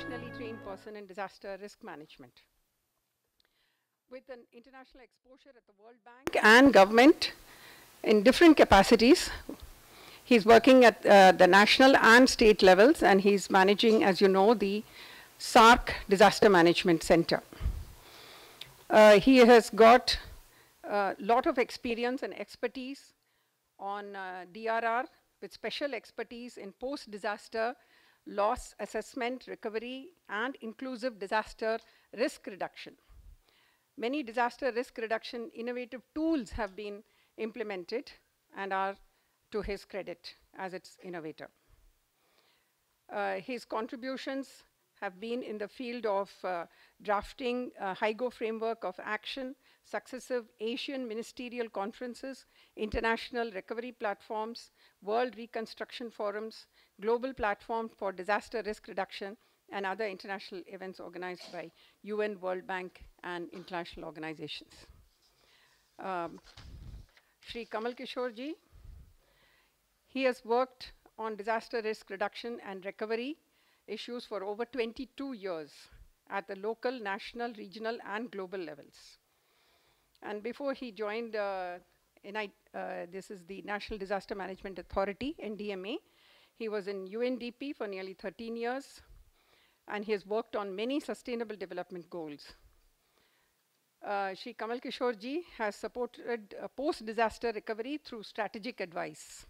internationally trained person in disaster risk management. With an international exposure at the World Bank and government in different capacities, he's working at the national and state levels, and he's managing, as you know, the SARC Disaster Management Center. He has got a lot of experience and expertise on DRR with special expertise in post-disaster loss assessment, recovery, and inclusive disaster risk reduction. Many disaster risk reduction innovative tools have been implemented and are to his credit as its innovator. His contributions have been in the field of drafting a HIGO framework of action, successive Asian ministerial conferences, international recovery platforms, world reconstruction forums, global platform for disaster risk reduction, and other international events organized by UN, World Bank, and international organizations. Shri Kamal Kishore ji, he has worked on disaster risk reduction and recovery issues for over 22 years at the local, national, regional, and global levels. And before he joined this is the National Disaster Management Authority, NDMA, he was in UNDP for nearly 13 years, and he has worked on many sustainable development goals. Shri Kamal Kishore ji has supported post-disaster recovery through strategic advice,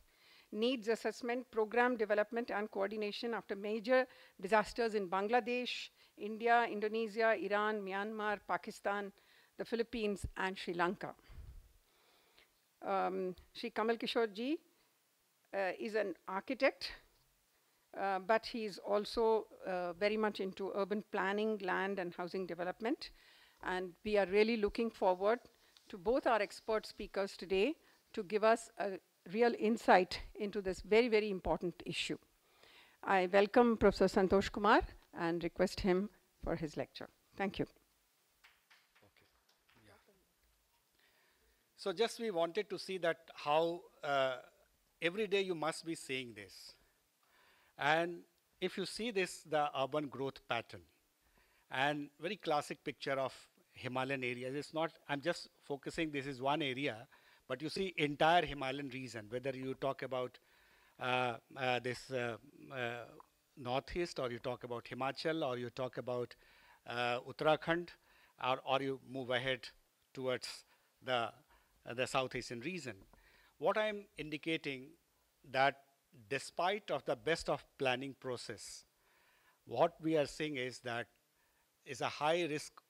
needs assessment, program development, and coordination after major disasters in Bangladesh, India, Indonesia, Iran, Myanmar, Pakistan, the Philippines, and Sri Lanka. Shri Kamal Kishore ji is an architect, but he's also very much into urban planning, land, and housing development. And we are really looking forward to both our expert speakers today to give us a real insight into this very, very important issue. I welcome Professor Santosh Kumar and request him for his lecture. Thank you. Okay. Yeah. So just we wanted to see that how every day you must be seeing this. And if you see this, the urban growth pattern, and very classic picture of Himalayan areas. It's not, I'm just focusing, this is one area, but you see entire Himalayan region, whether you talk about this northeast, or you talk about Himachal, or you talk about Uttarakhand, or you move ahead towards the southeastern region. What I'm indicating that despite of the best of planning process, what we are seeing is that is a high risk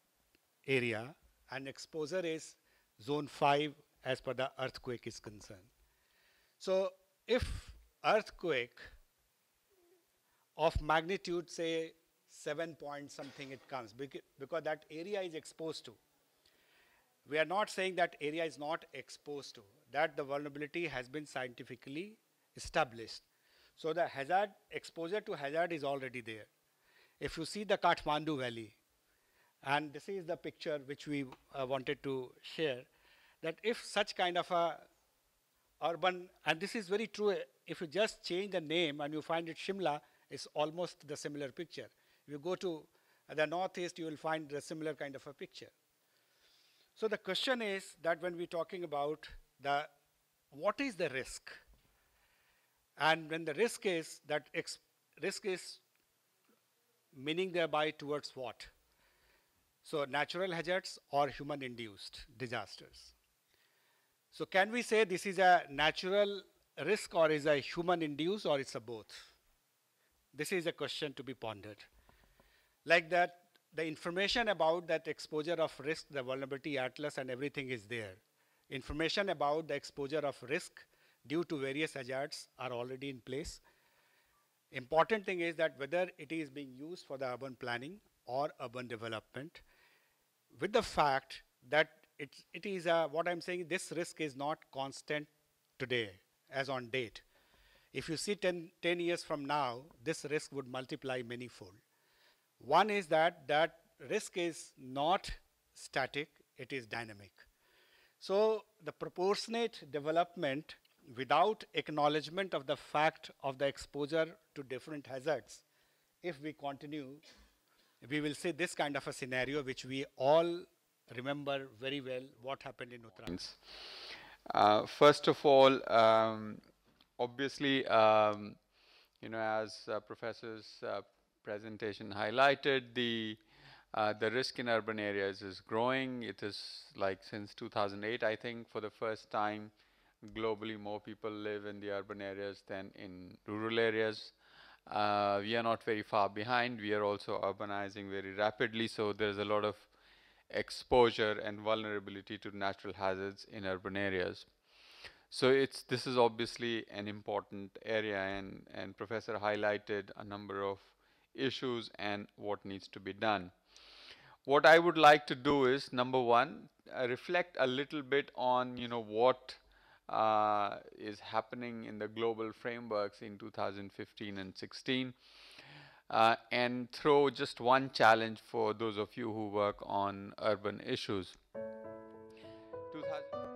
area, and exposure is zone 5 as per the earthquake is concerned. So if earthquake of magnitude say 7 point something it comes, because that area is exposed to. We are not saying that area is not exposed to, that the vulnerability has been scientifically established. So the hazard, exposure to hazard is already there. If you see the Kathmandu Valley, and this is the picture which we wanted to share, that if such kind of a urban, and this is very true, if you just change the name and you find it Shimla, it's almost the similar picture. If you go to the northeast, you will find a similar kind of a picture. So the question is that when we're talking about what is the risk? And when the risk is, that risk is meaning thereby towards what? So natural hazards or human induced disasters. So can we say this is a natural risk, or is a human induced, or it's a both? This is a question to be pondered. Like that, the information about that exposure of risk, the vulnerability atlas and everything is there. Information about the exposure of risk due to various hazards are already in place. Important thing is that whether it is being used for the urban planning or urban development, with the fact that it is what I'm saying, this risk is not constant today as on date. If you see 10 years from now, this risk would multiply many-fold. One is that risk is not static, it is dynamic. So the proportionate development without acknowledgement of the fact of the exposure to different hazards, if we continue, we will see this kind of a scenario which we all remember very well what happened in Uttarakhand. First of all, obviously, as Professor's presentation highlighted, the risk in urban areas is growing. It is like since 2008, I think, for the first time, globally, more people live in the urban areas than in rural areas. We are not very far behind. We are also urbanizing very rapidly, so there's a lot of exposure and vulnerability to natural hazards in urban areas. So this is obviously an important area, and Professor highlighted a number of issues and what needs to be done. What I would like to do is, number one, reflect a little bit on what is happening in the global frameworks in 2015 and 16, and throw just one challenge for those of you who work on urban issues. 2000